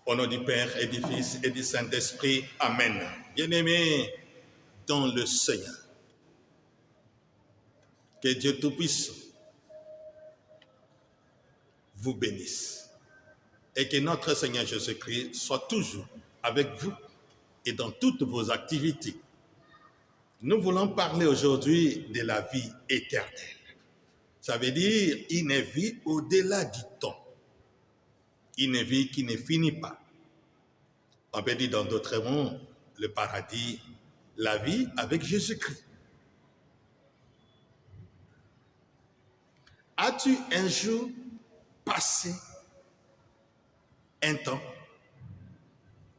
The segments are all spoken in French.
Au nom du Père et du Fils et du Saint-Esprit. Amen. Bien-aimés dans le Seigneur, que Dieu Tout-Puissant vous bénisse et que notre Seigneur Jésus-Christ soit toujours avec vous et dans toutes vos activités. Nous voulons parler aujourd'hui de la vie éternelle. Ça veut dire une vie au-delà du temps. Une vie qui ne finit pas. On peut dire dans d'autres mots, le paradis, la vie avec Jésus-Christ. As-tu un jour passé un temps,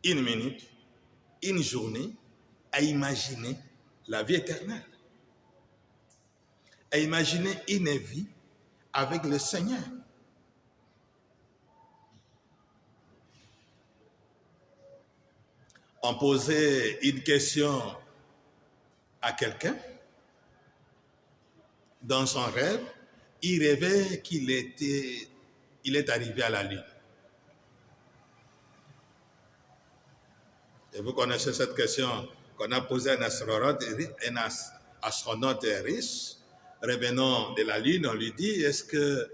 une minute, une journée à imaginer la vie éternelle? À imaginer une vie avec le Seigneur? On posait une question à quelqu'un. Dans son rêve, il rêvait qu'il est arrivé à la Lune. Et vous connaissez cette question qu'on a posée à un astronaute russe. Revenant de la Lune, on lui dit, est-ce que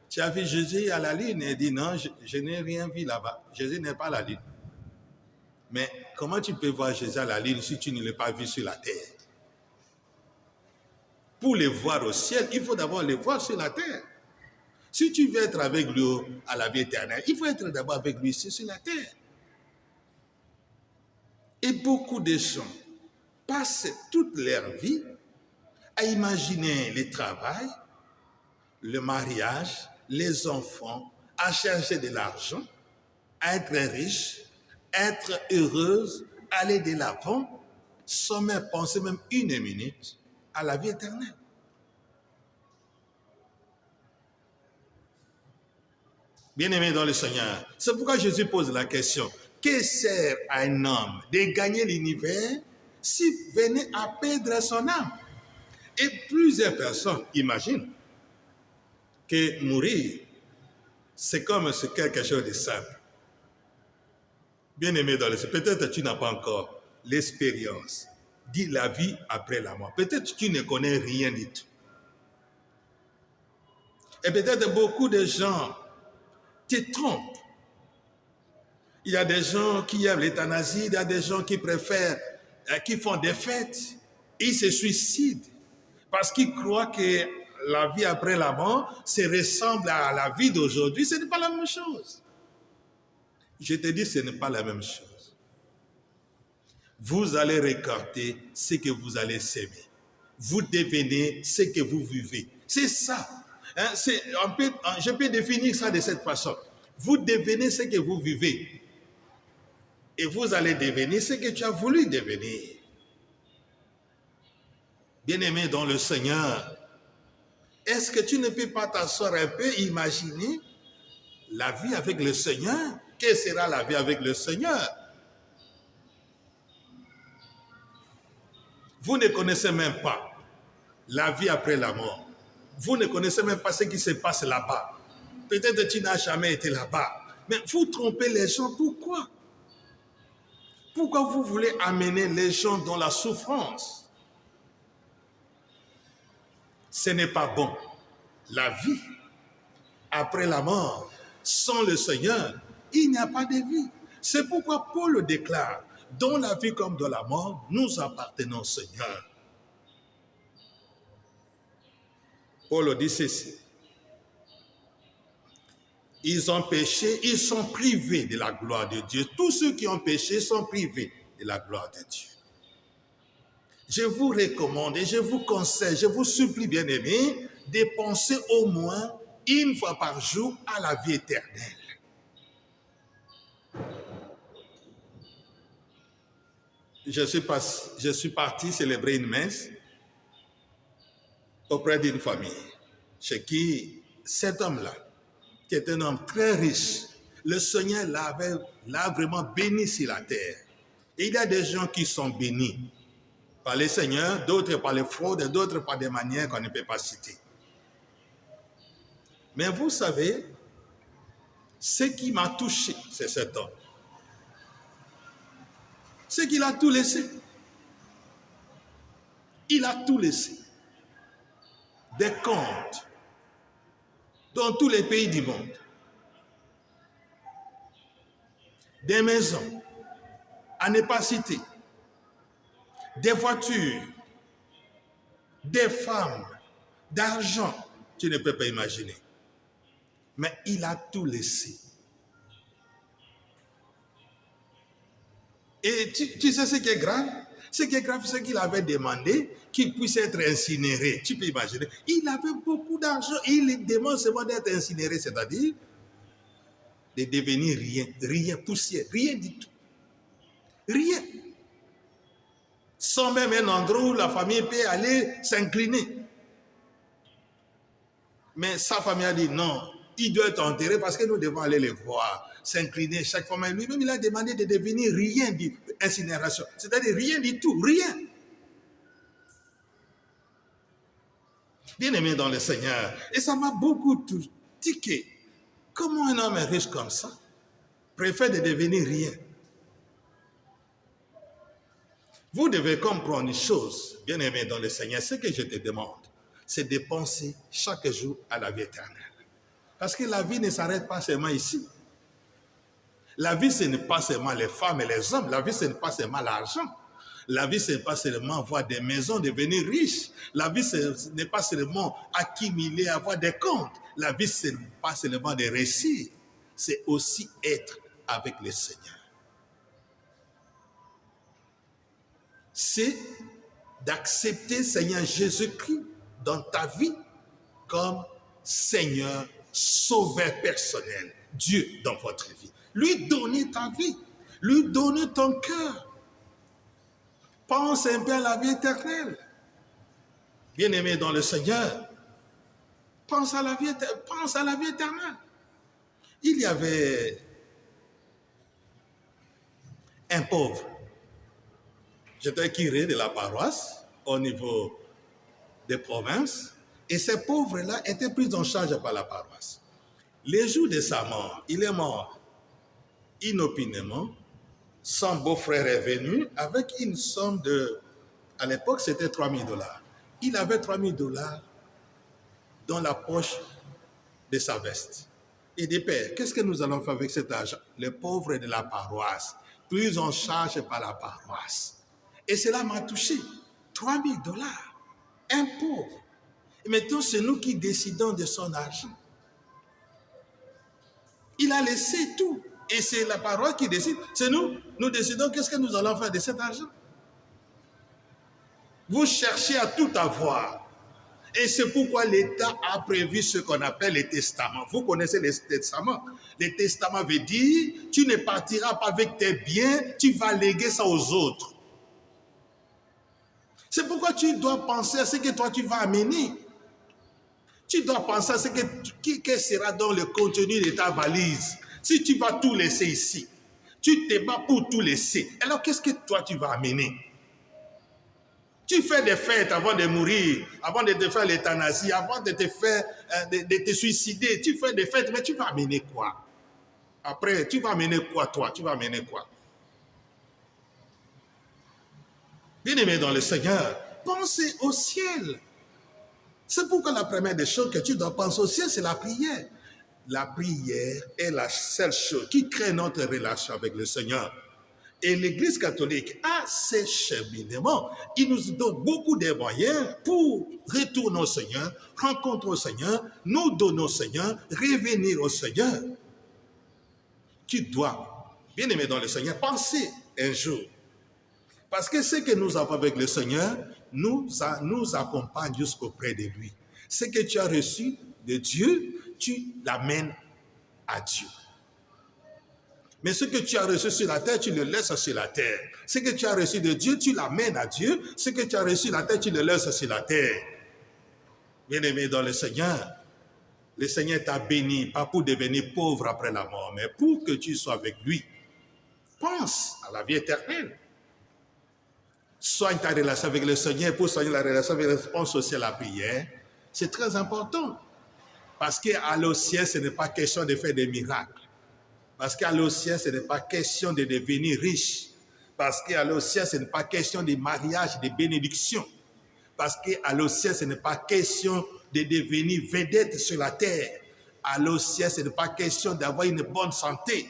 tu as vu Jésus à la Lune? Il dit, non, je n'ai rien vu là-bas. Jésus n'est pas à la Lune. Mais comment tu peux voir Jésus à la Lune si tu ne l'as pas vu sur la terre? Pour le voir au ciel, il faut d'abord le voir sur la terre. Si tu veux être avec lui à la vie éternelle, il faut être d'abord avec lui ici sur la terre. Et beaucoup de gens passent toute leur vie à imaginer le travail, le mariage, les enfants, à chercher de l'argent, à être riche, être heureuse, aller de l'avant, sans même penser même une minute à la vie éternelle. Bien-aimés dans le Seigneur, c'est pourquoi Jésus pose la question, que sert à un homme de gagner l'univers s'il venait à perdre son âme? Et plusieurs personnes imaginent que mourir, c'est comme c'est quelque chose de simple. Bien-aimé dans le Seigneur, peut-être tu n'as pas encore l'expérience de la vie après la mort. Peut-être tu ne connais rien du tout. Et peut-être beaucoup de gens te trompent. Il y a des gens qui aiment l'euthanasie, il y a des gens qui préfèrent, qui font des fêtes, ils se suicident parce qu'ils croient que la vie après la mort se ressemble à la vie d'aujourd'hui. Ce n'est pas la même chose. Je te dis, ce n'est pas la même chose. Vous allez récolter ce que vous allez s'aimer. Vous devenez ce que vous vivez. C'est ça. Hein, je peux définir ça de cette façon. Vous devenez ce que vous vivez. Et vous allez devenir ce que tu as voulu devenir. Bien-aimé dans le Seigneur, est-ce que tu ne peux pas t'asseoir un peu, imaginer la vie avec le Seigneur? Quelle sera la vie avec le Seigneur? Vous ne connaissez même pas la vie après la mort. Vous ne connaissez même pas ce qui se passe là-bas. Peut-être que tu n'as jamais été là-bas. Mais vous trompez les gens, pourquoi? Pourquoi vous voulez amener les gens dans la souffrance? Ce n'est pas bon. La vie après la mort, sans le Seigneur, il n'y a pas de vie. C'est pourquoi Paul déclare, dans la vie comme dans la mort, nous appartenons au Seigneur. Paul dit ceci. Ils ont péché, ils sont privés de la gloire de Dieu. Tous ceux qui ont péché sont privés de la gloire de Dieu. Je vous recommande et je vous conseille, je vous supplie, bien-aimés, de penser au moins une fois par jour à la vie éternelle. Je suis parti célébrer une messe auprès d'une famille, chez qui cet homme-là, qui est un homme très riche, le Seigneur l'a vraiment béni sur la terre. Et il y a des gens qui sont bénis par le Seigneur, d'autres par les fraudes, d'autres par des manières qu'on ne peut pas citer. Mais vous savez, ce qui m'a touché, c'est cet homme. c'est qu'il a tout laissé. Il a tout laissé. Des comptes dans tous les pays du monde. Des maisons à ne pas citer. Des voitures, des femmes, d'argent, tu ne peux pas imaginer. Mais il a tout laissé. Et tu sais ce qui est grave? Ce qui est grave, c'est qu'il avait demandé qu'il puisse être incinéré. Tu peux imaginer. Il avait beaucoup d'argent et il demande seulement d'être incinéré, c'est-à-dire de devenir rien, poussière, rien du tout. Rien. Sans même un endroit où la famille peut aller s'incliner. Mais sa famille a dit non, il doit être enterré parce que nous devons aller les voir, s'incliner chaque fois. Mais lui-même, il a demandé de devenir rien d'incinération. C'est-à-dire rien du tout, rien. Bien-aimé dans le Seigneur. Et ça m'a beaucoup tiqué. Comment un homme riche comme ça préfère de devenir rien? Vous devez comprendre une chose, bien-aimé dans le Seigneur. Ce que je te demande, c'est de penser chaque jour à la vie éternelle. Parce que la vie ne s'arrête pas seulement ici. La vie, ce n'est pas seulement les femmes et les hommes. La vie, ce n'est pas seulement l'argent. La vie, ce n'est pas seulement avoir des maisons, devenir riche. La vie, ce n'est pas seulement accumuler, avoir des comptes. La vie, ce n'est pas seulement des récits. C'est aussi être avec le Seigneur. C'est d'accepter Seigneur Jésus-Christ dans ta vie comme Seigneur, Sauveur personnel, Dieu dans votre vie. Lui donner ta vie, lui donner ton cœur. Pense un peu à la vie éternelle. Bien-aimé dans le Seigneur, pense à la vie éternelle. Il y avait un pauvre. J'étais curé de la paroisse au niveau des provinces. Et ces pauvres-là étaient pris en charge par la paroisse. Les jours de sa mort, il est mort inopinément. Son beau-frère est venu avec une somme de... À l'époque, c'était $3,000. Il avait $3,000 dans la poche de sa veste. Il dit, Père, qu'est-ce que nous allons faire avec cet argent? Les pauvres de la paroisse, pris en charge par la paroisse. Et cela m'a touché. $3,000. Un pauvre. Et maintenant, c'est nous qui décidons de son argent. Il a laissé tout. Et c'est la parole qui décide. C'est nous. Nous décidons qu'est-ce que nous allons faire de cet argent. Vous cherchez à tout avoir. Et c'est pourquoi l'État a prévu ce qu'on appelle les testaments. Vous connaissez les testaments. Les testaments veut dire, tu ne partiras pas avec tes biens, tu vas léguer ça aux autres. C'est pourquoi tu dois penser à ce que toi tu vas amener. Tu dois penser à ce que sera dans le contenu de ta valise. Si tu vas tout laisser ici, tu te bats pour tout laisser. Alors qu'est-ce que toi tu vas amener? Tu fais des fêtes avant de mourir, avant de te faire l'euthanasie, avant de te faire, de te suicider. Tu fais des fêtes, mais tu vas amener quoi? Après, tu vas amener quoi toi? Tu vas amener quoi? Bien-aimé dans le Seigneur, pensez au ciel. C'est pourquoi la première des choses que tu dois penser au ciel, c'est la prière. La prière est la seule chose qui crée notre relation avec le Seigneur. Et l'Église catholique a ses cheminements. Il nous donne beaucoup de moyens pour retourner au Seigneur, rencontrer au Seigneur, nous donner au Seigneur, revenir au Seigneur. Tu dois, bien aimé dans le Seigneur, penser un jour. Parce que ce que nous avons avec le Seigneur nous accompagne jusqu'auprès de lui. Ce que tu as reçu de Dieu, tu l'amènes à Dieu. Mais ce que tu as reçu sur la terre, tu le laisses sur la terre. Ce que tu as reçu de Dieu, tu l'amènes à Dieu. Ce que tu as reçu sur la terre, tu le laisses sur la terre. Bien-aimé dans le Seigneur t'a béni, pas pour devenir pauvre après la mort, mais pour que tu sois avec lui. Pense à la vie éternelle. Soigne ta relation avec le Seigneur. Pour soigner la relation avec le Seigneur, pense aussi à la prière. C'est très important. Parce qu'aller au ciel, ce n'est pas question de faire des miracles. Parce qu'aller au ciel, ce n'est pas question de devenir riche. Parce qu'aller au ciel, ce n'est pas question de mariage, de bénédiction. Parce qu'aller au ciel, ce n'est pas question de devenir vedette sur la terre. Aller au ciel, ce n'est pas question d'avoir une bonne santé.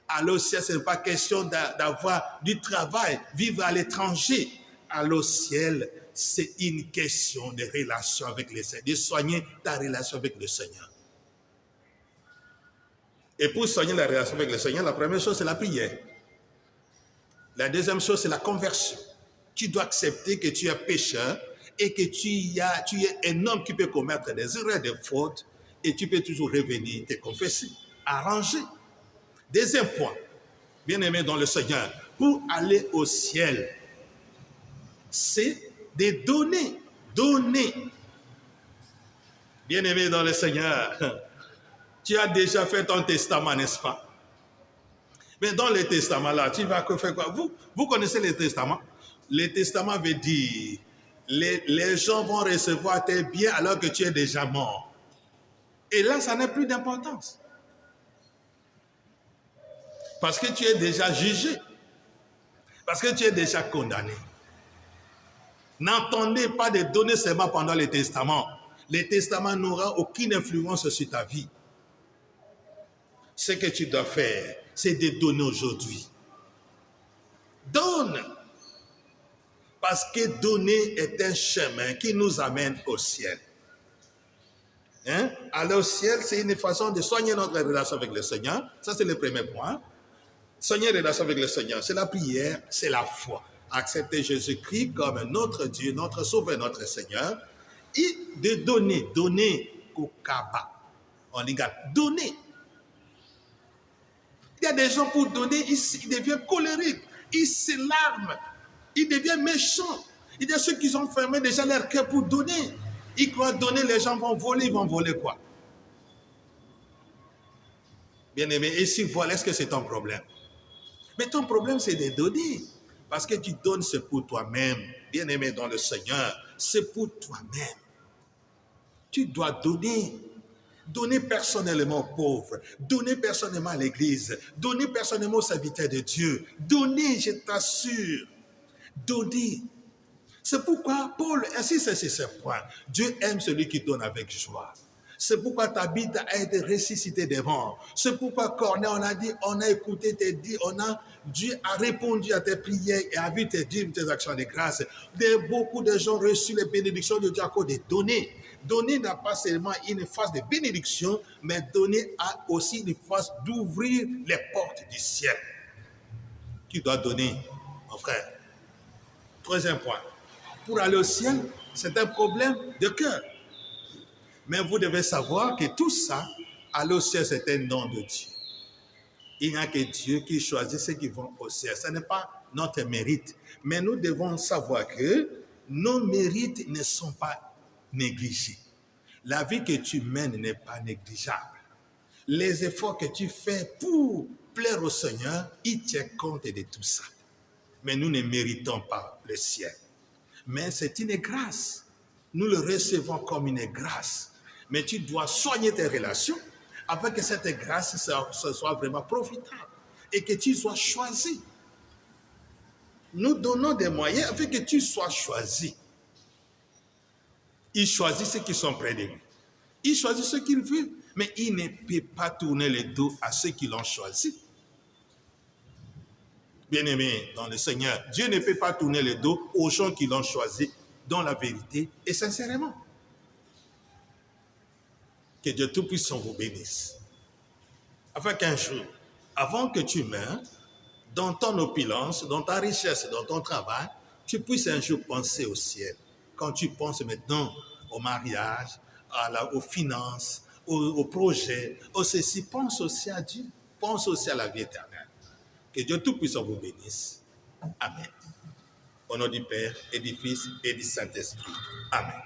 Aller au ciel, ce n'est pas question d'avoir du travail, vivre à l'étranger. Aller au ciel, c'est une question de relation avec le Seigneur, de soigner ta relation avec le Seigneur. Et pour soigner la relation avec le Seigneur, la première chose, c'est la prière. La deuxième chose, c'est la conversion. Tu dois accepter que tu es pécheur et que tu es un homme qui peut commettre des erreurs, des fautes, et tu peux toujours revenir te confesser, arranger. Deuxième point, bien-aimé dans le Seigneur, pour aller au ciel, c'est de donner. Bien-aimé dans le Seigneur, tu as déjà fait ton testament, n'est-ce pas? Mais dans le testament là, tu vas faire quoi? Vous connaissez le testament? Le testament veut dire, les gens vont recevoir tes biens alors que tu es déjà mort. Et là, ça n'a plus d'importance. Parce que tu es déjà jugé. Parce que tu es déjà condamné. N'entendez pas de donner seulement pendant le testament. Le testament n'aura aucune influence sur ta vie. Ce que tu dois faire, c'est de donner aujourd'hui. Donne. Parce que donner est un chemin qui nous amène au ciel. Aller au ciel, c'est une façon de soigner notre relation avec le Seigneur. Ça, c'est le premier point. Soigner la relation avec le Seigneur, c'est la prière, c'est la foi. Accepter Jésus-Christ comme notre Dieu, notre Sauveur, notre Seigneur. Et de donner au kaba. On dit, donner. Il y a des gens pour donner, ils deviennent colériques, ils s'élarment, ils deviennent méchants. Il y a ceux qui ont fermé déjà leur cœur pour donner. Ils croient donner, les gens vont voler, ils vont voler quoi? Bien-aimé, et si voilà, est-ce que c'est ton problème? Mais ton problème, c'est de donner. Parce que tu donnes, c'est pour toi-même. Bien-aimé dans le Seigneur, c'est pour toi-même. Tu dois donner. Donner personnellement aux pauvres. Donner personnellement à l'église. Donner personnellement aux serviteurs de Dieu. Donner, je t'assure. Donner. C'est pourquoi Paul insiste sur ce point. Dieu aime celui qui donne avec joie. C'est pourquoi Tabithe a été ressuscité devant. C'est pourquoi Corneille, on a dit, on a écouté tes dits, Dieu a répondu à tes prières et a vu tes dîmes, tes actions de grâce. Beaucoup de gens ont reçu les bénédictions de Dieu à cause de donner. Donner n'a pas seulement une phase de bénédiction, mais donner a aussi une phase d'ouvrir les portes du ciel. Tu dois donner, mon frère. Troisième point. Pour aller au ciel, c'est un problème de cœur. Mais vous devez savoir que tout ça, aller au ciel, c'est un don de Dieu. Il n'y a que Dieu qui choisit ceux qui vont au ciel. Ce n'est pas notre mérite. Mais nous devons savoir que nos mérites ne sont pas négligés. La vie que tu mènes n'est pas négligeable. Les efforts que tu fais pour plaire au Seigneur, il tient compte de tout ça. Mais nous ne méritons pas le ciel. Mais c'est une grâce. Nous le recevons comme une grâce. Mais tu dois soigner tes relations afin que cette grâce soit vraiment profitable et que tu sois choisi. Nous donnons des moyens afin que tu sois choisi. Il choisit ceux qui sont près de lui. Il choisit ceux qu'il veut, mais il ne peut pas tourner le dos à ceux qui l'ont choisi. Bien-aimé dans le Seigneur, Dieu ne peut pas tourner le dos aux gens qui l'ont choisi dans la vérité et sincèrement. Que Dieu Tout-Puissant vous bénisse. Afin qu'un jour, avant que tu meurs, dans ton opulence, dans ta richesse, dans ton travail, tu puisses un jour penser au ciel. Quand tu penses maintenant au mariage, aux finances, aux projets, au ceci, pense aussi à Dieu. Pense aussi à la vie éternelle. Que Dieu Tout-Puissant vous bénisse. Amen. Au nom du Père et du Fils et du Saint-Esprit. Amen.